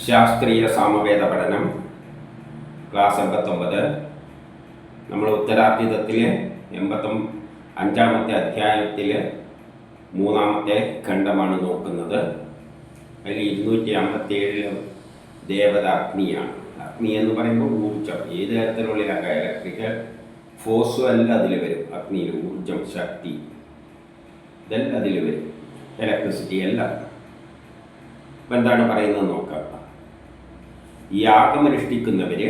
ശാസ്ത്രീയ സാമവേദ പഠനം ക്ലാസ് 89. നമ്മൾ ഉത്തരാർജിതത്തിലെ 85-ാമത്തെ അധ്യായത്തിൽ 3-ാമത്തെ ഖണ്ഡമാണ് നോക്കുന്നത്. അതിൽ 257 ദേവത അഗ്നിയാണ്. അഗ്നി എന്ന് പറയുമ്പോൾ ഊർജം, ഏത് തരത്തിലുള്ള ഇലക്ട്രിക്കൽ ഫോഴ്സും എല്ലാം അതിൽ വരും. അഗ്നിയിൽ ഊർജം, ശക്തി ഇതെല്ലാം അതിൽ വരും, ഇലക്ട്രിസിറ്റി എല്ലാം. അപ്പം എന്താണ് പറയുന്നത് നോക്കാം. യാഗമനുഷ്ഠിക്കുന്നവർ,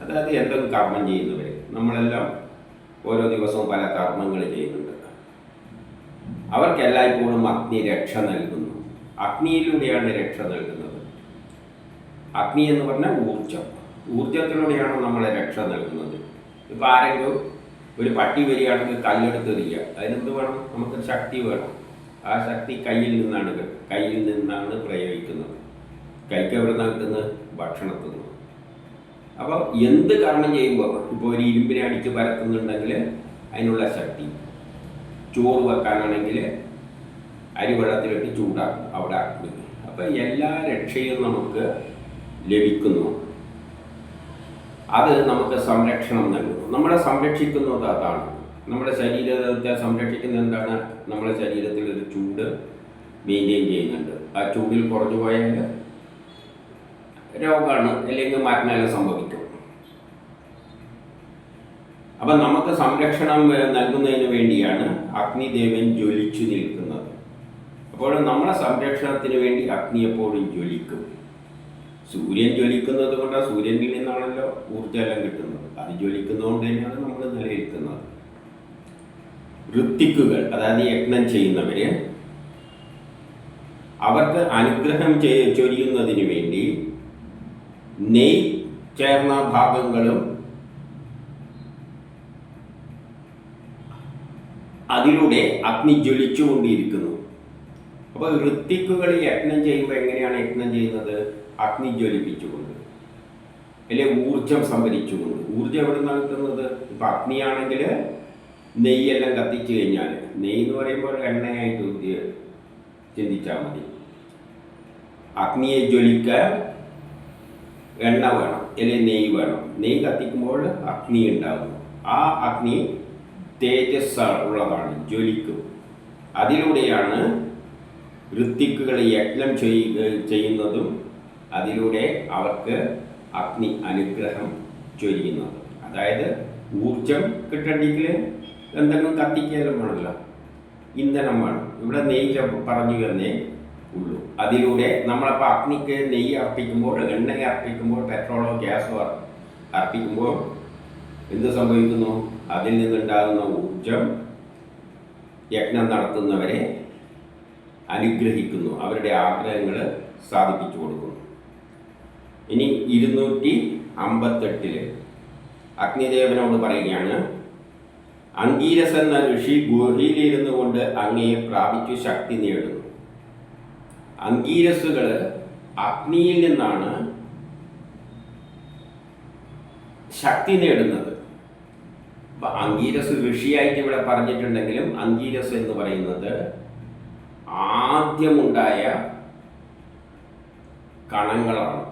അതായത് എന്തെങ്കിലും കർമ്മം ചെയ്യുന്നവർ, നമ്മളെല്ലാം ഓരോ ദിവസവും പല കർമ്മങ്ങൾ ചെയ്യുന്നുണ്ട്. അവർക്കെല്ലായ്പ്പോഴും അഗ്നി രക്ഷ നൽകുന്നു. അഗ്നിയിലൂടെയാണ് രക്ഷ നൽകുന്നത്. അഗ്നി എന്ന് പറഞ്ഞാൽ ഊർജത്തിലൂടെയാണ് നമ്മളെ രക്ഷ നൽകുന്നത്. ഇപ്പോൾ ആരെങ്കിലും ഒരു പട്ടി വരികയാണെങ്കിൽ കല്ലെടുത്ത് എറിയുക, അതിനെന്ത് വേണം? നമുക്ക് ശക്തി വേണം. ആ ശക്തി കയ്യിൽ നിന്നാണ് പ്രയോഗിക്കുന്നത്. കൈക്ക് എവിടെ നിന്നാണ് കിട്ടുന്നത്? ഭക്ഷണത്തിൽ നിന്ന്. അപ്പോൾ എന്ത് കർമ്മം ചെയ്യുമ്പോൾ, ഇപ്പോൾ ഒരു ഇരുമ്പിനെ അടിച്ച് പരത്തുന്നുണ്ടെങ്കിൽ അതിനുള്ള ശക്തി, ചോറ് വെക്കാനാണെങ്കിൽ അരി വെള്ളത്തിലിട്ട് ചൂടാക്കും, അവിടെ അഗ്നി. അപ്പോൾ എല്ലാ രക്ഷയും നമുക്ക് ലഭിക്കുന്നു. അത് നമുക്ക് സംരക്ഷണം നൽകുന്നു. നമ്മളെ സംരക്ഷിക്കുന്നത് അതാണ്. നമ്മുടെ ശരീരത്തെ സംരക്ഷിക്കുന്നത് എന്താണ്? നമ്മുടെ ശരീരത്തിൽ ഒരു ചൂട് മെയിൻറ്റെയിൻ ചെയ്യുന്നുണ്ട്. ആ ചൂടിൽ കുറഞ്ഞു പോയാൽ രോഗമാണ്, അല്ലെങ്കിൽ മരണമെല്ലാം സംഭവിക്കും. അപ്പം നമുക്ക് സംരക്ഷണം നൽകുന്നതിന് വേണ്ടിയാണ് അഗ്നിദേവൻ ജ്വലിച്ചു നിൽക്കുന്നത്. അപ്പോൾ നമ്മളെ സംരക്ഷണത്തിന് വേണ്ടി അഗ്നി എപ്പോഴും ജ്വലിക്കും. സൂര്യൻ ജ്വലിക്കുന്നത് കൊണ്ടാണ്, സൂര്യനിൽ നിന്നാണല്ലോ ഊർജ്ജമെല്ലാം കിട്ടുന്നത്. അത് ജ്വലിക്കുന്നതുകൊണ്ട് തന്നെയാണ് നമ്മൾ നിലനിൽക്കുന്നത്. ഋത്തിക്കുകൾ, അതായത് യജ്ഞം ചെയ്യുന്നവർ, അവർക്ക് അനുഗ്രഹം ചൊരിയുന്നതിന് വേണ്ടി നെയ് ചേർന്ന ഭാഗങ്ങളും അതിലൂടെ അഗ്നി ജ്വലിച്ചുകൊണ്ടിരിക്കുന്നു. അപ്പോൾ ഋത്തിക്കുകൾ യജ്ഞം ചെയ്യുമ്പോൾ എങ്ങനെയാണ് യജ്ഞം ചെയ്യുന്നത്? അഗ്നി ജ്വലിപ്പിച്ചുകൊണ്ട്, അല്ലെങ്കിൽ ഊർജം സംഭരിച്ചുകൊണ്ട്. ഊർജം എവിടെ നിന്നാണ് കിട്ടുന്നത്? ഇപ്പം അഗ്നിയാണെങ്കിൽ നെയ്യെല്ലാം കത്തിച്ചു കഴിഞ്ഞാൽ, നെയ്യ് എന്ന് പറയുമ്പോൾ എണ്ണയായിട്ട് ചിന്തിച്ചാൽ മതി. അഗ്നിയെ ജ്വലിക്കാൻ എണ്ണ വേണം, അല്ലെങ്കിൽ നെയ്യ് വേണം. നെയ്യ് കത്തിക്കുമ്പോൾ അഗ്നി ഉണ്ടാകുന്നു. ആ അഗ്നി തേജസ് ഉള്ളതാണ്, ജ്വലിക്കും. അതിലൂടെയാണ് ഋത്തിക്കുകൾ യജ്ഞം ചെയ്യുന്നതും അതിലൂടെ അവർക്ക് അഗ്നി അനുഗ്രഹം ചൊരിയുന്നത്. അതായത് ഊർജം കിട്ടണമെങ്കിൽ എന്തെങ്കിലും കത്തിക്കാനും വേണമല്ലോ, ഇന്ധനം വേണം. ഇവിടെ നെയ്യ് പറഞ്ഞു തന്നേ ഉള്ളൂ. അതിലൂടെ നമ്മളപ്പോൾ അഗ്നിക്ക് നെയ്യ് അർപ്പിക്കുമ്പോൾ, എണ്ണ അർപ്പിക്കുമ്പോൾ, പെട്രോളോ ഗ്യാസോ അർപ്പിക്കുമ്പോൾ എന്ത് സംഭവിക്കുന്നു? അതിൽ നിന്നുണ്ടാകുന്ന ഊർജം യജ്ഞം നടത്തുന്നവരെ അനുഗ്രഹിക്കുന്നു, അവരുടെ ആഗ്രഹങ്ങൾ സാധിപ്പിച്ചു കൊടുക്കുന്നു. ഇനി 258 അഗ്നിദേവനോട് പറയുകയാണ്, അംഗീരസ് എന്ന ഋഷി ഗുഹയിലിരുന്നു കൊണ്ട് അങ്ങയെ പ്രാപിച്ചു ശക്തി നേടുന്നു. അംഗീരസുകൾ അഗ്നിയിൽ നിന്നാണ് ശക്തി നേടുന്നത്. അപ്പം അംഗീരസ് ഋഷിയായിട്ട് ഇവിടെ പറഞ്ഞിട്ടുണ്ടെങ്കിലും അംഗീരസ് എന്ന് പറയുന്നത് ആദ്യമുണ്ടായ കണങ്ങളാണ്.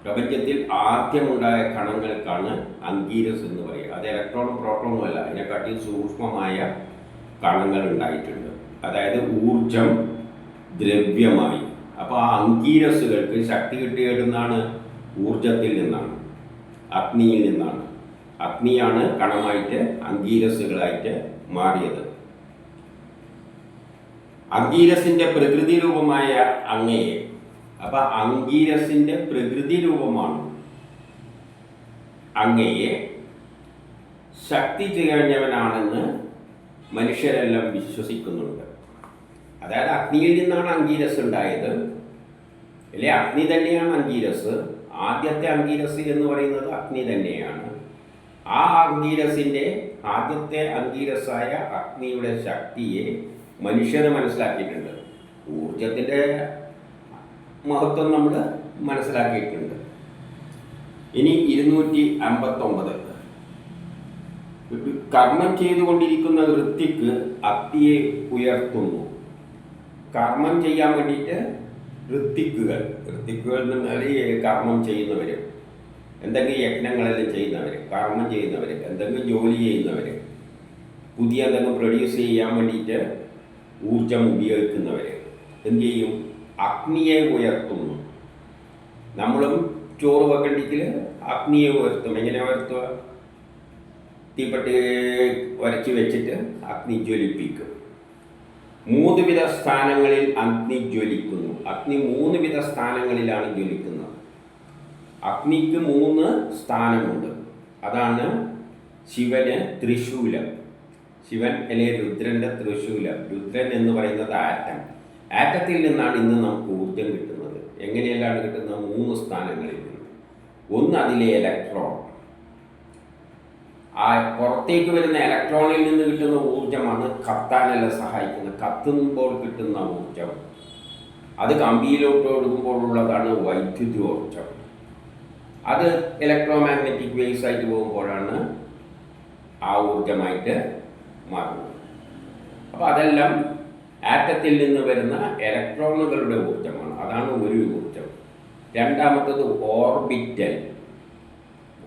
പ്രപഞ്ചത്തിൽ ആദ്യമുണ്ടായ കണങ്ങൾക്കാണ് അംഗീരസ് എന്ന് പറയുക. അത് ഇലക്ട്രോണും പ്രോട്ടോണും അല്ല, അതിനെക്കാട്ടി സൂക്ഷ്മമായ കണങ്ങൾ ഉണ്ടായിട്ടുണ്ട്. അതായത് ഊർജം ദ്രവ്യമായി. അപ്പോൾ ആ അംഗീരസുകൾക്ക് ശക്തി കിട്ടിയതെന്നാണ്? ഊർജത്തിൽ നിന്നാണ്, അഗ്നിയിൽ നിന്നാണ്. അഗ്നിയാണ് കണമായിട്ട് അംഗീരസുകളായിട്ട് മാറിയത്. അംഗീരസിൻ്റെ പ്രകൃതി രൂപമായ അങ്ങയെ, അപ്പം അംഗീരസിൻ്റെ പ്രകൃതി രൂപമാണ് അങ്ങയെ ശക്തി തികഞ്ഞവനാണെന്ന് മനുഷ്യരെല്ലാം വിശ്വസിക്കുന്നുണ്ട്. അതായത് അഗ്നിയിൽ നിന്നാണ് അംഗീരസ് ഉണ്ടായത്, അല്ലെ? അഗ്നി തന്നെയാണ് അംഗീരസ്. ആദ്യത്തെ അംഗീരസ് എന്ന് പറയുന്നത് അഗ്നി തന്നെയാണ്. ആ അംഗീരസിൻ്റെ, ആദ്യത്തെ അംഗീരസായ അഗ്നിയുടെ ശക്തിയെ മനുഷ്യന് മനസ്സിലാക്കിയിട്ടുണ്ട്. ഊർജത്തിൻ്റെ മഹത്വം നമ്മൾ മനസ്സിലാക്കിയിട്ടുണ്ട്. ഇനി 259 കർമ്മം ചെയ്തുകൊണ്ടിരിക്കുന്ന ഋത്തിക്ക് അഗ്നിയെ ഉയർത്തുന്നു. കർമ്മം ചെയ്യാൻ വേണ്ടിയിട്ട് ഋത്തിക്കുകൾ എന്ന് പറഞ്ഞാൽ ഈ കർമ്മം ചെയ്യുന്നവർ, എന്തെങ്കിലും യജ്ഞങ്ങളെല്ലാം ചെയ്യുന്നവർ, കർമ്മം ചെയ്യുന്നവർ, എന്തെങ്കിലും ജോലി ചെയ്യുന്നവർ, പുതിയ എന്തെങ്കിലും പ്രൊഡ്യൂസ് ചെയ്യാൻ വേണ്ടിയിട്ട് ഊർജം ഉപയോഗിക്കുന്നവർ എന്ത് ചെയ്യും? അഗ്നിയെ ഉയർത്തുന്നു. നമ്മളും ചോറ് വെക്കണ്ടെങ്കിൽ അഗ്നിയെ ഉയർത്തും. എങ്ങനെ ഉയർത്തുക? തീപ്പെട്ടി ഉരച്ച് വെച്ചിട്ട് അഗ്നി ജ്വലിപ്പിക്കും. 3 വിധ സ്ഥാനങ്ങളിൽ അഗ്നി ജ്വലിക്കുന്നു. അഗ്നി 3 വിധ സ്ഥാനങ്ങളിലാണ് ജ്വലിക്കുന്നത്. അഗ്നിക്ക് 3 സ്ഥാനമുണ്ട്. അതാണ് ശിവന് ത്രിശൂലം. ശിവൻ അല്ലെങ്കിൽ രുദ്രൻ്റെ ത്രിശൂലം. രുദ്രൻ എന്ന് പറയുന്നത് ആറ്റം. ആറ്റത്തിൽ നിന്നാണ് ഇന്ന് നമുക്ക് ഊർജം കിട്ടുന്നത്. എങ്ങനെയെല്ലാം കിട്ടുന്നത്? 3 സ്ഥാനങ്ങളിൽ നിന്ന്. ഒന്ന് അതിലെ ഇലക്ട്രോൺ. ആ പുറത്തേക്ക് വരുന്ന ഇലക്ട്രോണിൽ നിന്ന് കിട്ടുന്ന ഊർജമാണ് കത്താനെല്ലാം സഹായിക്കുന്നത്. കത്തുമ്പോൾ കിട്ടുന്ന ഊർജം അത് കമ്പിയിലോട്ട് ഒഴുകുമ്പോഴുള്ളതാണ് വൈദ്യുതോർജം. അത് ഇലക്ട്രോ മാഗ്നറ്റിക് വേവ്സ് ആയിട്ട് പോകുമ്പോഴാണ് ആ ഊർജമായിട്ട് മാറുന്നത്. അപ്പോൾ അതെല്ലാം ആറ്റത്തിൽ നിന്ന് വരുന്ന ഇലക്ട്രോണുകളുടെ ഊർജമാണ്. അതാണ് ഒരു ഊർജം. രണ്ടാമത്തത് ഓർബിറ്റൽ.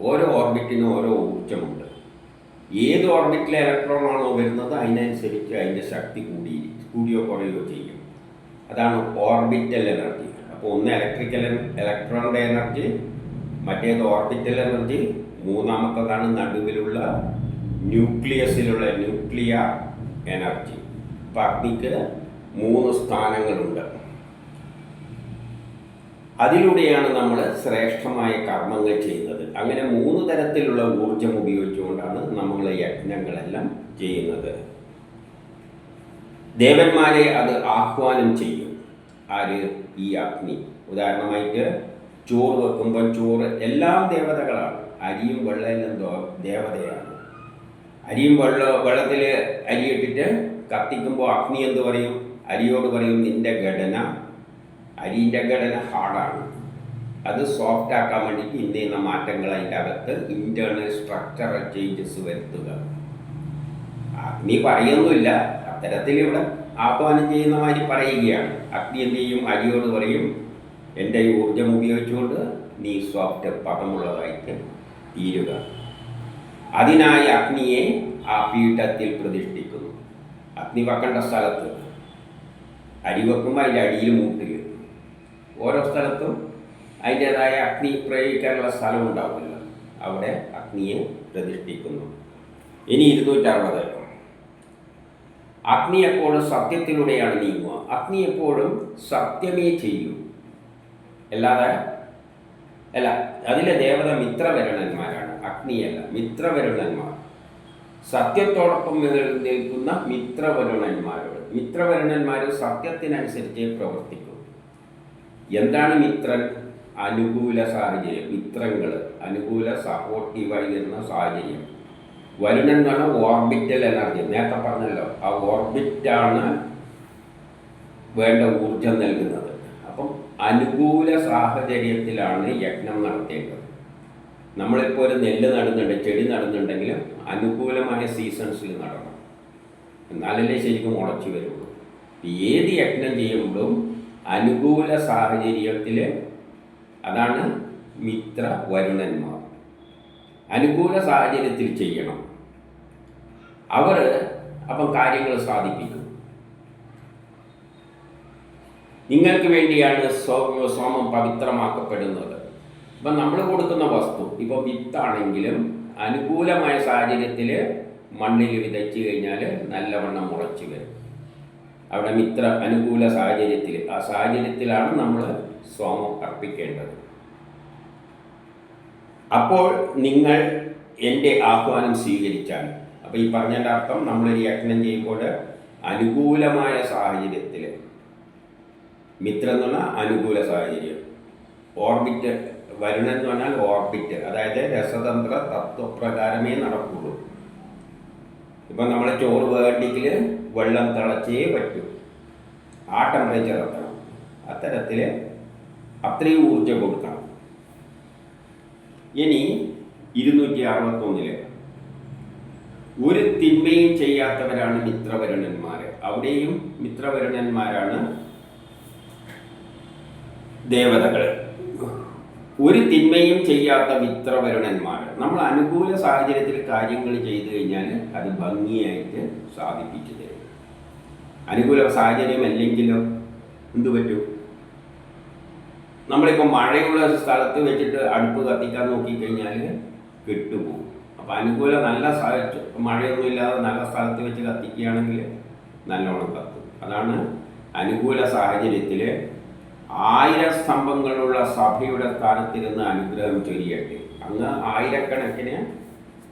ഓരോ ഓർബിറ്റിനും ഓരോ ഊർജമുണ്ട്. ഏത് ഓർബിറ്റിലെ ഇലക്ട്രോൺ ആണോ വരുന്നത് അതിനനുസരിച്ച് അതിൻ്റെ ശക്തി കൂടിയോ കുറയോ ചെയ്യും. അതാണ് ഓർബിറ്റൽ എനർജി. അപ്പോൾ ഒന്ന് ഇലക്ട്രോണിൻ്റെ എനർജി, മറ്റേത് ഓർബിറ്റൽ എനർജി, മൂന്നാമത്തതാണ് നടുവിലുള്ള ന്യൂക്ലിയസിലുള്ള ന്യൂക്ലിയർ എനർജി. അപ്പോൾ അഗ്നിക്ക് 3 സ്ഥാനങ്ങളുണ്ട്. അതിലൂടെയാണ് നമ്മൾ ശ്രേഷ്ഠമായ കർമ്മങ്ങൾ ചെയ്യുന്നത്. അങ്ങനെ 3 തരത്തിലുള്ള ഊർജം ഉപയോഗിച്ചുകൊണ്ടാണ് നമ്മൾ യജ്ഞങ്ങളെല്ലാം ചെയ്യുന്നത്. ദേവന്മാരെ അത് ആഹ്വാനം ചെയ്യും. ആര്? ഈ അഗ്നി. ഉദാഹരണമായിട്ട് ചോറ് വെക്കുമ്പോൾ ചോറ് എല്ലാം ദേവതകളാണ്. അരിയും വെള്ളമെല്ലാം ദേവതയാണ്. അരിയും വെള്ളത്തിൽ അരിയിട്ടിട്ട് കത്തിക്കുമ്പോൾ അഗ്നി എന്ത് പറയും? അരിയോട് പറയും, നിന്റെ ഘടന, അരിൻ്റെ ഘടന ഹാർഡാണ്, അത് സോഫ്റ്റ് ആക്കാൻ വേണ്ടിയിട്ട് ഇന്ന മാറ്റങ്ങൾ അതിൻ്റെ അകത്ത് ഇൻറ്റേർണൽ സ്ട്രക്ചറൽ ചേഞ്ചസ് വരുത്തുക. അഗ്നി പറയുന്നില്ല, അത്തരത്തിൽ ഇവിടെ ആഹ്വാനം ചെയ്യുന്ന മാതിരി പറയുകയാണ്. അഗ്നി എന്ത് ചെയ്യും? അരിയോട് പറയും, എൻ്റെ ഊർജം ഉപയോഗിച്ചുകൊണ്ട് നീ സോഫ്റ്റ് പദമുള്ളതായിട്ട് തീരുക. അതിനായി അഗ്നിയെ ആ പീഠത്തിൽ പ്രതിഷ്ഠിക്കുന്നു. അഗ്നി വെക്കേണ്ട സ്ഥലത്ത് അരി വെക്കുമ്പോൾ അതിൻ്റെ അടിയിൽ മൂട്ടിൽ ഓരോ സ്ഥലത്തും അതിൻ്റേതായ അഗ്നി പ്രയോഗിക്കാനുള്ള സ്ഥലം ഉണ്ടാവില്ല. അവിടെ അഗ്നിയെ പ്രതിഷ്ഠിക്കുന്നു. ഇനി 260. അഗ്നി എപ്പോഴും സത്യത്തിലൂടെയാണ് നീങ്ങുക. അഗ്നി എപ്പോഴും സത്യമേ ചെയ്യൂ. അല്ല, അതിലെ ദേവത മിത്രവരുണന്മാരാണ്, അഗ്നിയല്ല. മിത്രവരുണന്മാർ, സത്യത്തോടൊപ്പം നിൽക്കുന്ന മിത്രവരുണന്മാർ സത്യത്തിനനുസരിച്ച് പ്രവർത്തിക്കും. എന്താണ് മിത്രൻ? അനുകൂല സാഹചര്യം. മിത്രങ്ങൾ അനുകൂല സപ്പോർട്ടീവായി വരുന്ന സാഹചര്യം. വരുണൻ എന്ന് പറഞ്ഞാൽ ഓർബിറ്റൽ എനർജി. നേരത്തെ പറഞ്ഞല്ലോ, ആ ഓർബിറ്റാണ് വേണ്ട ഊർജം നൽകുന്നത്. അപ്പം അനുകൂല സാഹചര്യത്തിലാണ് യജ്ഞം നടത്തേണ്ടത്. നമ്മളിപ്പോൾ ഒരു നെല്ല് നടുന്നുണ്ട്, ചെടി നടുന്നുണ്ടെങ്കിലും അനുകൂലമായ സീസൺസിൽ നടണം, എന്നാലല്ലേ ശരിക്കും മുളച്ചു വരുള്ളൂ. ഏത് യജ്ഞം ചെയ്യുമ്പോഴും അനുകൂല സാഹചര്യത്തിൽ, അതാണ് മിത്ര വരുണന്മാർ. അനുകൂല സാഹചര്യത്തിൽ ചെയ്യണം. അവർ അപ്പം കാര്യങ്ങൾ സാധിപ്പിക്കും. നിങ്ങൾക്ക് വേണ്ടിയാണ് സോമം പവിത്രമാക്കപ്പെടുന്നത്. ഇപ്പം നമ്മൾ കൊടുക്കുന്ന വസ്തു, ഇപ്പോൾ വിത്താണെങ്കിലും അനുകൂലമായ സാഹചര്യത്തിൽ മണ്ണിൽ വിതച്ച് കഴിഞ്ഞാൽ നല്ലവണ്ണം മുളച്ചു വരും. അവിടെ അനുകൂല സാഹചര്യത്തിൽ, ആ സാഹചര്യത്തിലാണ് നമ്മൾ സോമം അർപ്പിക്കേണ്ടത്. അപ്പോൾ നിങ്ങൾ എൻ്റെ ആഹ്വാനം സ്വീകരിച്ചാൽ, അപ്പോൾ ഈ പറഞ്ഞതിൻ്റെ അർത്ഥം, നമ്മളൊരു യജ്ഞം ചെയ്യുമ്പോൾ അനുകൂലമായ സാഹചര്യത്തിൽ, മിത്രം എന്ന് പറഞ്ഞാൽ അനുകൂല സാഹചര്യം, ഓർബിറ്റ്, വരുണൻ എന്ന് പറഞ്ഞാൽ ഓർബിറ്റ്, അതായത് രസതന്ത്ര തത്വപ്രകാരമേ നടക്കുള്ളൂ. ഇപ്പം നമ്മൾ ചോറ് വേണ്ടിക്കിൽ വെള്ളം തിളച്ചേ പറ്റൂ, ആ ടെമ്പറേച്ചർ എത്തണം. അത്തരത്തിൽ അത്രയും ഊർജം കൊടുക്കണം. ഇനി 261 ഒരു തിന്മയും ചെയ്യാത്തവരാണ് മിത്രവരുണന്മാർ. അവിടെയും മിത്രവരുണന്മാരാണ് ദേവതകൾ, ഒരു തിന്മയും ചെയ്യാത്ത മിത്രവരുണന്മാർ. നമ്മൾ അനുകൂല സാഹചര്യത്തിൽ കാര്യങ്ങൾ ചെയ്തു കഴിഞ്ഞാൽ അത് ഭംഗിയായിട്ട് സാധിപ്പിച്ചു തരും. അനുകൂല സാഹചര്യം അല്ലെങ്കിലോ എന്തു പറ്റും? നമ്മളിപ്പോൾ മഴയുള്ള സ്ഥലത്ത് വെച്ചിട്ട് അടുപ്പ് കത്തിക്കാൻ നോക്കിക്കഴിഞ്ഞാൽ കെട്ടുപോകും. അപ്പോൾ അനുകൂല നല്ല മഴയൊന്നും ഇല്ലാതെ നല്ല സ്ഥലത്ത് വെച്ച് കത്തിക്കുകയാണെങ്കിൽ നല്ലോണം കത്തും. അതാണ് അനുകൂല സാഹചര്യത്തിൽ 1000 സ്തംഭങ്ങളുള്ള സഭയുടെ സ്ഥാനത്തിരുന്ന് അനുഗ്രഹം ചൊരിയട്ടെ. അങ്ങ് ആയിരക്കണക്കിന്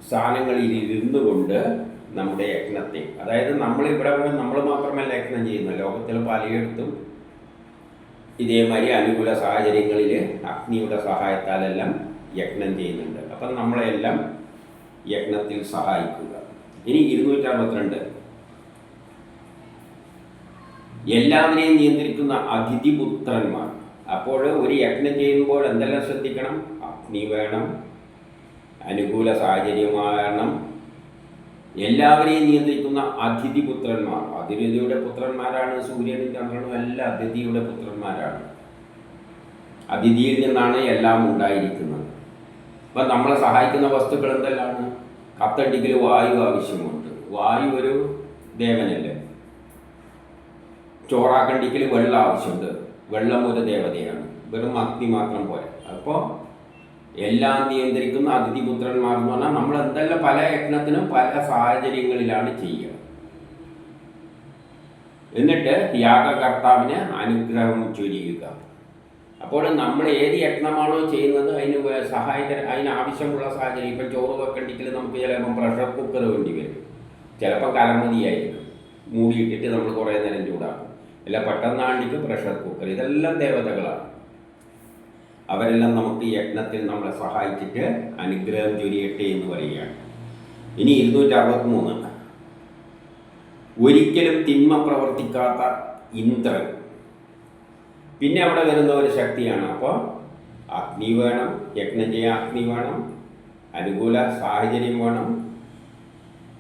സ്ഥാനങ്ങളിൽ ഇരുന്നു കൊണ്ട് നമ്മുടെ യജ്ഞത്തെ, അതായത് നമ്മളിവിടെ നമ്മൾ മാത്രമല്ല യജ്ഞം ചെയ്യുന്നത്, ലോകത്തിൽ പലയിടത്തും ഇതേമാതിരി അനുകൂല സാഹചര്യങ്ങളിൽ അഗ്നിയുടെ സഹായത്താലെല്ലാം യജ്ഞം ചെയ്യുന്നുണ്ട്. അപ്പം നമ്മളെല്ലാം യജ്ഞത്തിൽ സഹായിക്കുക. ഇനി 262, എല്ലാവരെയും നിയന്ത്രിക്കുന്ന അതിഥിപുത്രന്മാർ. അപ്പോൾ ഒരു യജ്ഞം ചെയ്യുമ്പോൾ എന്തെല്ലാം ശ്രദ്ധിക്കണം? അഗ്നി വേണം, അനുകൂല സാഹചര്യമാണ്, എല്ലാവരെയും നിയന്ത്രിക്കുന്ന അതിഥിപുത്രന്മാർ. അതിഥിയുടെ പുത്രന്മാരാണ് സൂര്യനും ചന്ദ്രനും, എല്ലാം അതിഥിയുടെ പുത്രന്മാരാണ്. അതിഥിയിൽ നിന്നാണ് എല്ലാം ഉണ്ടായിരിക്കുന്നത്. അപ്പം നമ്മളെ സഹായിക്കുന്ന വസ്തുക്കൾ എന്തെല്ലാമാണ്? കത്തണ്ടിക്കൽ വായു ആവശ്യമുണ്ട്. വായു ഒരു ദേവനല്ലേ. ചോറാക്കണ്ടിക്കൽ വെള്ളം ആവശ്യമുണ്ട്. വെള്ളം ഒരു ദേവതയാണ്. വെറും അഗ്നി മാത്രം പോലെ. അപ്പോൾ എല്ലാം നിയന്ത്രിക്കുന്ന അതിഥിപുത്രന്മാർ എന്ന് പറഞ്ഞാൽ നമ്മൾ എന്തെല്ലാം പല യജ്ഞത്തിനും പല സാഹചര്യങ്ങളിലാണ് ചെയ്യുക. എന്നിട്ട് യാഗകർത്താവിന് അനുഗ്രഹം ചൊരിയുക. അപ്പോൾ നമ്മൾ ഏത് യജ്ഞമാണോ ചെയ്യുന്നത് അതിനാവശ്യമുള്ള സാഹചര്യം. ഇപ്പം ചോറ് വെക്കണ്ടെങ്കിൽ നമുക്ക് ചിലപ്പം പ്രഷർ കുക്കർ വേണ്ടി വരും, ചിലപ്പോൾ കലമതിയായിരിക്കും, മൂടിയിട്ടിട്ട് നമ്മൾ കുറേ നേരം ചൂടാക്കും. അല്ല പെട്ടെന്നാണ്ടിക്ക് പ്രഷർ കുക്കർ. ഇതെല്ലാം ദേവതകളാണ്. അവരെല്ലാം നമുക്ക് യജ്ഞത്തിൽ നമ്മളെ സഹായിച്ചിട്ട് അനുഗ്രഹം ചൊരിയട്ടെ എന്ന് പറയുകയാണ്. ഇനി 263, ഒരിക്കലും തിന്മ പ്രവർത്തിക്കാത്ത ഇന്ദ്രൻ. പിന്നെ അവിടെ വരുന്ന ഒരു ശക്തിയാണ്. അപ്പോൾ അഗ്നി വേണം, യജ്ഞം ചെയ്യാൻ അഗ്നി വേണം, അനുകൂല സാഹചര്യം വേണം,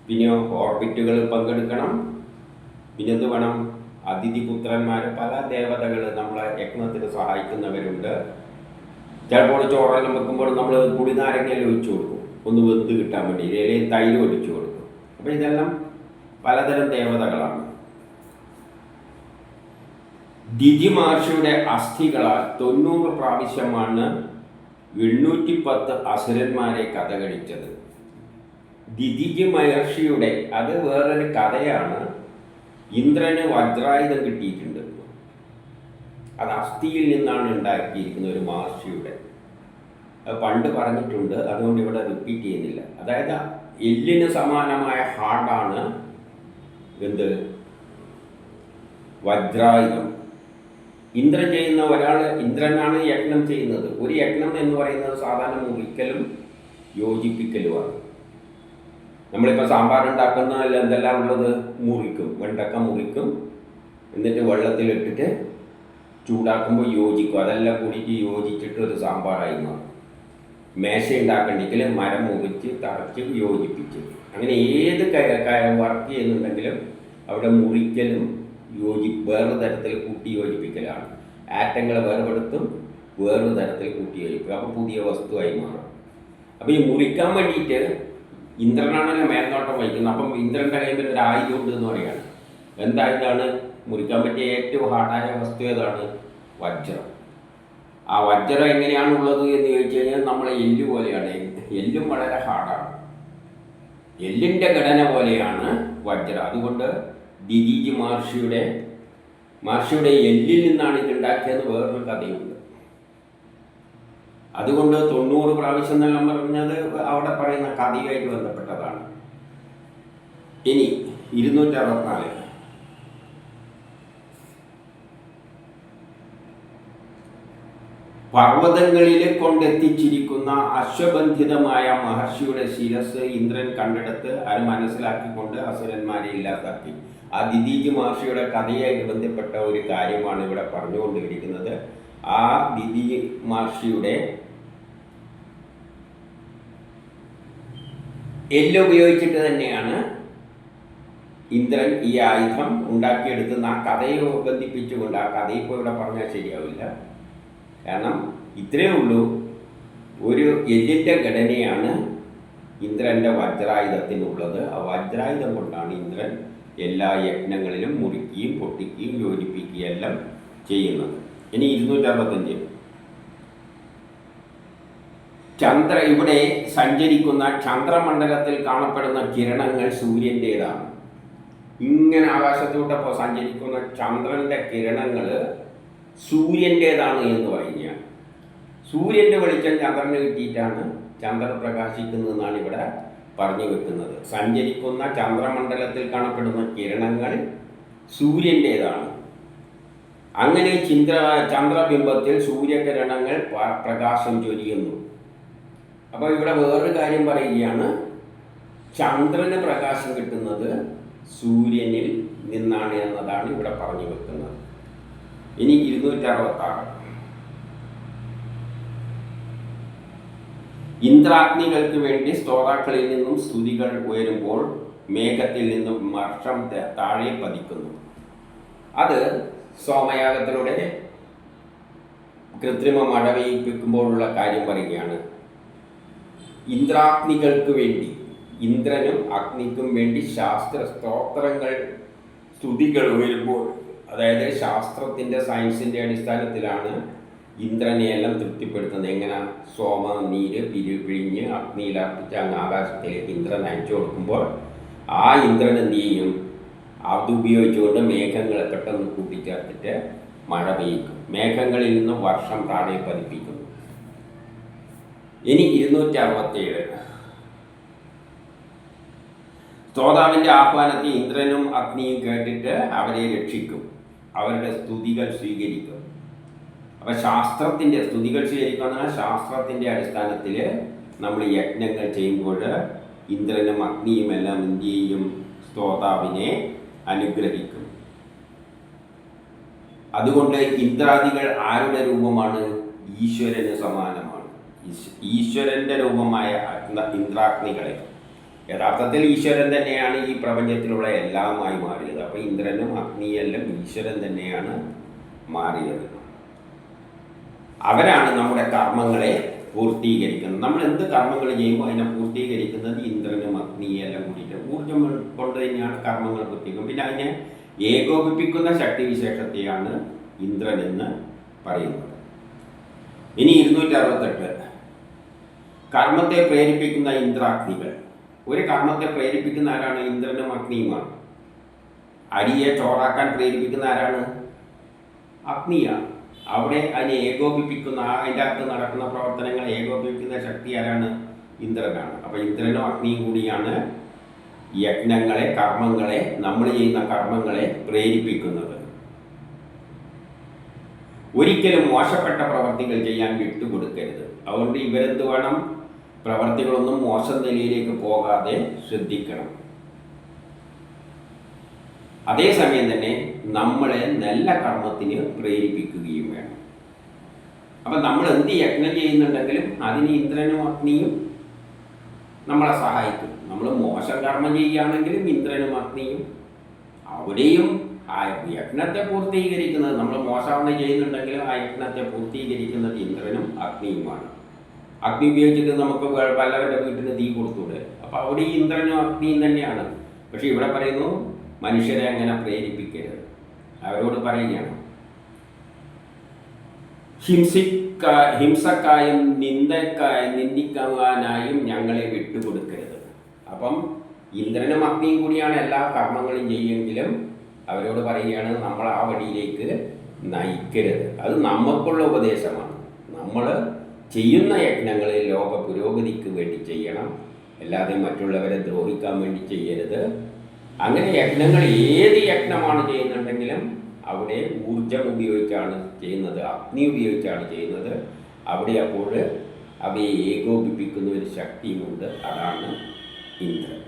പിന്നെ ഓർബിറ്റുകൾ പങ്കെടുക്കണം, പിന്നെ എന്ത് വേണം? അതിഥിപുത്രന്മാർ, പല ദേവതകൾ നമ്മളെ യജ്ഞത്തിന് സഹായിക്കുന്നവരുണ്ട്. ചിലപ്പോൾ ചോറെല്ലാം വെക്കുമ്പോൾ നമ്മൾ പുളിനാരങ്ങയെല്ലാം ഒഴിച്ചു കൊടുക്കും, ഒന്ന് വെന്ത് കിട്ടാൻ വേണ്ടി, ഇതിലേക്ക് തൈര് ഒഴിച്ചു കൊടുക്കും. അപ്പോൾ ഇതെല്ലാം പലതരം ദേവതകളാണ്. ദിതി മഹർഷിയുടെ അസ്ഥികളാൽ 90 പ്രാവശ്യമാണ് 810 അസുരന്മാരെ കഥകടിച്ചത്. ദിതിജി മഹർഷിയുടെ, അത് വേറൊരു കഥയാണ്. ഇന്ദ്രന് വജ്രായുധം കിട്ടിയിട്ടുണ്ട്. അത് അസ്ഥിയിൽ നിന്നാണ് ഉണ്ടാക്കിയിരിക്കുന്ന ഒരു മഹർഷിയുടെ. അത് പണ്ട് പറഞ്ഞിട്ടുണ്ട്, അതുകൊണ്ട് ഇവിടെ റിപ്പീറ്റ് ചെയ്യുന്നില്ല. അതായത് എല്ലിന് സമാനമായ ഹാർഡാണ് എന്ത്? വജ്രായുധം. ഇന്ദ്രൻ ചെയ്യുന്ന ഇന്ദ്രനാണ് യജ്ഞം ചെയ്യുന്നത്. ഒരു യജ്ഞം എന്ന് പറയുന്നത് സാധാരണ മുറിക്കലും യോജിപ്പിക്കലുമാണ്. നമ്മളിപ്പോൾ സാമ്പാർ ഉണ്ടാക്കുന്നതല്ല എന്തെല്ലാം ഉള്ളത്? മുറിക്കും, വെണ്ടക്ക മുറിക്കും, എന്നിട്ട് വെള്ളത്തിലിട്ടിട്ട് ചൂടാക്കുമ്പോൾ യോജിക്കും. അതെല്ലാം കൂടിയിട്ട് യോജിച്ചിട്ട് ഒരു സാമ്പാറായി മാറും. മേശ ഉണ്ടാക്കണ്ടെങ്കിൽ മരം മുറിച്ച് തറച്ച് യോജിപ്പിച്ച്, അങ്ങനെ ഏത് വർക്ക് ചെയ്യുന്നുണ്ടെങ്കിലും അവിടെ മുറിക്കലും വേറൊരു തരത്തിൽ കൂട്ടി യോജിപ്പിക്കലാണ്. ആറ്റങ്ങൾ വേർപെടുത്തും, വേറൊരു തരത്തിൽ കൂട്ടി യോജിപ്പിക്കും. അപ്പോൾ പുതിയ വസ്തുവായി മാറും. അപ്പോൾ ഈ മുറിക്കാൻ വേണ്ടിയിട്ട് ഇന്ദ്രനാണല്ലോ മേൽനോട്ടം വഹിക്കുന്നത്. അപ്പം ഇന്ദ്രൻ്റെ കയ്യിൽ ഒരു ആയുധം ഉണ്ട് എന്ന് പറയുകയാണ്. എന്തായുധമാണ്? മുറിക്കാൻ പറ്റിയ ഏറ്റവും ഹാർഡായ വസ്തു ഏതാണ്? വജ്രം. ആ വജ്രം എങ്ങനെയാണുള്ളത് എന്ന് ചോദിച്ചു കഴിഞ്ഞാൽ നമ്മളെ എല്ല് പോലെയാണ്. എല്ലും വളരെ ഹാർഡാണ്. എല്ലിൻ്റെ ഘടന പോലെയാണ് വജ്രം. അതുകൊണ്ട് ദിതിജി മഹർഷിയുടെ എല്ലിൽ നിന്നാണ് ഇതുണ്ടാക്കിയെന്ന് വേറൊരു കഥയുണ്ട്. അതുകൊണ്ട് 90 പ്രാവശ്യം എന്നെല്ലാം പറഞ്ഞത് അവിടെ പറയുന്ന കഥയുമായിട്ട് ബന്ധപ്പെട്ടതാണ്. ഇനി 264, പർവ്വതങ്ങളിൽ കൊണ്ടെത്തിച്ചിരിക്കുന്ന അശ്വബന്ധിതമായ മഹർഷിയുടെ ശിരസ് ഇന്ദ്രൻ കണ്ടെടുത്ത് അത് മനസ്സിലാക്കിക്കൊണ്ട് അസുരന്മാരെ ഇല്ലാതാക്കി. ആ ദിതിജി മഹർഷിയുടെ കഥയായിട്ട് ബന്ധപ്പെട്ട ഒരു കാര്യമാണ് ഇവിടെ പറഞ്ഞുകൊണ്ടിരിക്കുന്നത്. ആ ദിതിജി മഹർഷിയുടെ എല്ല് ഉപയോഗിച്ചിട്ട് തന്നെയാണ് ഇന്ദ്രൻ ഈ ആയുധം ഉണ്ടാക്കിയെടുക്കുന്ന. ആ കഥയെ ബന്ധിപ്പിച്ചുകൊണ്ട്, ആ കഥ ഇപ്പോൾ ഇവിടെ പറഞ്ഞാൽ ശരിയാവില്ല, കാരണം ഇത്രയേ ഉള്ളൂ, ഒരു എല്ലിൻ്റെ ഘടനയാണ് ഇന്ദ്രൻ്റെ വജ്രായുധത്തിനുള്ളത്. ആ വജ്രായുധം കൊണ്ടാണ് ഇന്ദ്രൻ എല്ലാ യജ്ഞങ്ങളിലും മുറിക്കുകയും പൊട്ടിക്കുകയും യോജിപ്പിക്കുകയും എല്ലാം ചെയ്യുന്നത്. ഇനി 265 ഇവിടെ സഞ്ചരിക്കുന്ന ചന്ദ്രമണ്ഡലത്തിൽ കാണപ്പെടുന്ന കിരണങ്ങൾ സൂര്യൻ്റേതാണ്. ഇങ്ങനെ ആകാശത്തോട്ടപ്പോൾ സഞ്ചരിക്കുന്ന ചന്ദ്രൻ്റെ കിരണങ്ങൾ സൂര്യൻ്റേതാണ് എന്ന് പറയുകയാണ്. സൂര്യൻ്റെ വെളിച്ചം ചന്ദ്രന് കിട്ടിയിട്ടാണ് ചന്ദ്രൻ പ്രകാശിക്കുന്നതെന്നാണ് ഇവിടെ പറഞ്ഞു വെക്കുന്നത്. സഞ്ചരിക്കുന്ന ചന്ദ്രമണ്ഡലത്തിൽ കാണപ്പെടുന്ന കിരണങ്ങൾ സൂര്യൻ്റേതാണ്. അങ്ങനെ ചന്ദ്രബിംബത്തിൽ സൂര്യകിരണങ്ങൾ പ്രകാശം ചൊരിയുന്നു. അപ്പോൾ ഇവിടെ വേറൊരു കാര്യം പറയുകയാണ്, ചന്ദ്രന് പ്രകാശം കിട്ടുന്നത് സൂര്യനിൽ നിന്നാണ് എന്നതാണ് ഇവിടെ പറഞ്ഞു വെക്കുന്നത്. ഇനി 266 ഇന്ദ്രാഗ്നികൾക്ക് വേണ്ടി സ്തോതാക്കളിൽ നിന്നും സ്തുതികൾ ഉയരുമ്പോൾ മേഘത്തിൽ നിന്നും വർഷം താഴെ പതിക്കുന്നു. അത് സോമയാഗത്തിലൂടെ കൃത്രിമ മഴ പെയ്യിപ്പിക്കുമ്പോഴുള്ള കാര്യം പറയുകയാണ്. ഇന്ദ്രാഗ്നികൾക്ക് വേണ്ടി, ഇന്ദ്രനും അഗ്നിക്കും വേണ്ടി ശാസ്ത്ര സ്തോത്രങ്ങൾ സ്തുതികൾ ഉയരുമ്പോൾ, അതായത് ശാസ്ത്രത്തിൻ്റെ സയൻസിൻ്റെ അടിസ്ഥാനത്തിലാണ് ഇന്ദ്രനെയെല്ലാം തൃപ്തിപ്പെടുത്തുന്നത്. എങ്ങനെ? സോമ നീര് പിഴിഞ്ഞ് അഗ്നിയിലർപ്പിച്ച് അങ്ങ് ആകാശത്തിലേക്ക് ഇന്ദ്രൻ അയച്ചു കൊടുക്കുമ്പോൾ ആ ഇന്ദ്രൻ എന്ത് ചെയ്യും? അതുപയോഗിച്ചുകൊണ്ട് മേഘങ്ങളെ പെട്ടെന്ന് കൂട്ടിച്ചേർത്തിട്ട് മഴ പെയ്യിക്കും. മേഘങ്ങളിൽ നിന്ന് വർഷം താഴെ പതിപ്പിക്കുന്നു. ഇനി 267 സ്തോതാവിൻ്റെ ആഹ്വാനത്തെ ഇന്ദ്രനും അഗ്നിയും കേട്ടിട്ട് അവരെ രക്ഷിക്കും, അവരുടെ സ്തുതികൾ സ്വീകരിക്കും. അപ്പം ശാസ്ത്രത്തിൻ്റെ സ്തുതികൾ സ്വീകരിക്കുക എന്ന് പറഞ്ഞാൽ ശാസ്ത്രത്തിൻ്റെ അടിസ്ഥാനത്തിൽ നമ്മൾ യജ്ഞങ്ങൾ ചെയ്യുമ്പോൾ ഇന്ദ്രനും അഗ്നിയും എല്ലാം എന്ത് ചെയ്യും? സ്തോതാവിനെ അനുഗ്രഹിക്കും. അതുകൊണ്ട് ഇന്ദ്രാദികൾ ആരുടെ രൂപമാണ്? ഈശ്വരന് സമാനമാണ്. ഈശ്വരൻ്റെ രൂപമായ ഇന്ദ്രാഗ്നികളെ, യഥാർത്ഥത്തിൽ ഈശ്വരൻ തന്നെയാണ് ഈ പ്രപഞ്ചത്തിലുള്ള എല്ലാമായി മാറിയത്. അപ്പോൾ ഇന്ദ്രനും അഗ്നിയെല്ലാം ഈശ്വരൻ തന്നെയാണ് മാറിയത്. അവരാണ് നമ്മുടെ കർമ്മങ്ങളെ പൂർത്തീകരിക്കുന്നത്. നമ്മൾ എന്ത് കർമ്മങ്ങൾ ചെയ്യുമ്പോൾ അതിനെ പൂർത്തീകരിക്കുന്നത് ഇന്ദ്രനും അഗ്നിയെല്ലാം കൂടിയിട്ട് ഊർജം കൊണ്ട് തന്നെയാണ് കർമ്മങ്ങൾ പൂർത്തീകരിക്കുന്നത്. പിന്നെ അതിനെ ഏകോപിപ്പിക്കുന്ന ശക്തിവിശേഷത്തെയാണ് ഇന്ദ്രൻ എന്ന് പറയുന്നത്. ഇനി 268 കർമ്മത്തെ പ്രേരിപ്പിക്കുന്ന ഇന്ദ്രാഗ്നികൾ. ഒരു കർമ്മത്തെ പ്രേരിപ്പിക്കുന്ന ആരാണ്? ഇന്ദ്രനും അഗ്നിയുമാണ്. അരിയെ ചോറാക്കാൻ പ്രേരിപ്പിക്കുന്ന ആരാണ്? അഗ്നിയാണ്. അവിടെ അതിനെ ഏകോപിപ്പിക്കുന്ന, അതിൻ്റെ അകത്ത് നടക്കുന്ന പ്രവർത്തനങ്ങളെ ഏകോപിപ്പിക്കുന്ന ശക്തി ആരാണ്? ഇന്ദ്രനാണ്. അപ്പോൾ ഇന്ദ്രനും അഗ്നിയും കൂടിയാണ് യജ്ഞങ്ങളെ, കർമ്മങ്ങളെ, നമ്മൾ ചെയ്യുന്ന കർമ്മങ്ങളെ പ്രേരിപ്പിക്കുന്നത്. ഒരിക്കലും മോശപ്പെട്ട പ്രവർത്തികൾ ചെയ്യാൻ വിട്ടുകൊടുക്കരുത്. അതുകൊണ്ട് ഇവരെന്ത് വേണം? പ്രവർത്തികളൊന്നും മോശം നിലയിലേക്ക് പോകാതെ ശ്രദ്ധിക്കണം. അതേസമയം തന്നെ നമ്മളെ നല്ല കർമ്മത്തിന് പ്രേരിപ്പിക്കുകയും വേണം. അപ്പം നമ്മൾ എന്ത് യജ്ഞം ചെയ്യുന്നുണ്ടെങ്കിലും അതിന് ഇന്ദ്രനും അഗ്നിയും നമ്മളെ സഹായിക്കും. നമ്മൾ മോശം കർമ്മം ചെയ്യുകയാണെങ്കിലും ഇന്ദ്രനും അഗ്നിയും അവിടെയും ആ യജ്ഞത്തെ പൂർത്തീകരിക്കുന്നത്, നമ്മൾ മോശമാണ് ചെയ്യുന്നുണ്ടെങ്കിലും ആ യജ്ഞത്തെ പൂർത്തീകരിക്കുന്നത് ഇന്ദ്രനും അഗ്നിയുമാണ്. അഗ്നി ഉപയോഗിച്ചിട്ട് നമുക്ക് പലവരുടെ വീട്ടിന് തീ കൊടുത്തൂടെ? അപ്പോൾ അവിടെ ഇന്ദ്രനും അഗ്നിയും തന്നെയാണ്. പക്ഷെ ഇവിടെ പറയുന്നു മനുഷ്യരെ അങ്ങനെ പ്രേരിപ്പിക്കരുത്. അവരോട് പറയുകയാണ്, ഹിംസക്കായും നിന്ദിക്കുവാനായും ഞങ്ങളെ വിട്ടുകൊടുക്കരുത്. അപ്പം ഇന്ദ്രനും അഗ്നിയും കൂടിയാണ് എല്ലാ കർമ്മങ്ങളും ചെയ്യുമെങ്കിലും അവരോട് പറയുകയാണ്, നമ്മൾ ആ വഴിയിലേക്ക് നയിക്കരുത്. അത് നമുക്കുള്ള ഉപദേശമാണ്. നമ്മൾ ചെയ്യുന്ന യജ്ഞങ്ങളിൽ ലോക പുരോഗതിക്ക് വേണ്ടി ചെയ്യണം, അല്ലാതെ മറ്റുള്ളവരെ ദ്രോഹിക്കാൻ വേണ്ടി ചെയ്യരുത്. അങ്ങനെ യജ്ഞങ്ങൾ, ഏത് യജ്ഞമാണ് ചെയ്യുന്നുണ്ടെങ്കിലും അവിടെ ഊർജം ഉപയോഗിച്ചാണ് ചെയ്യുന്നത്, അഗ്നി ഉപയോഗിച്ചാണ് ചെയ്യുന്നത്. അവിടെ അപ്പോൾ അവയെ ഏകോപിപ്പിക്കുന്ന ഒരു ശക്തിയുമുണ്ട്, അതാണ് ഇന്ദ്രൻ.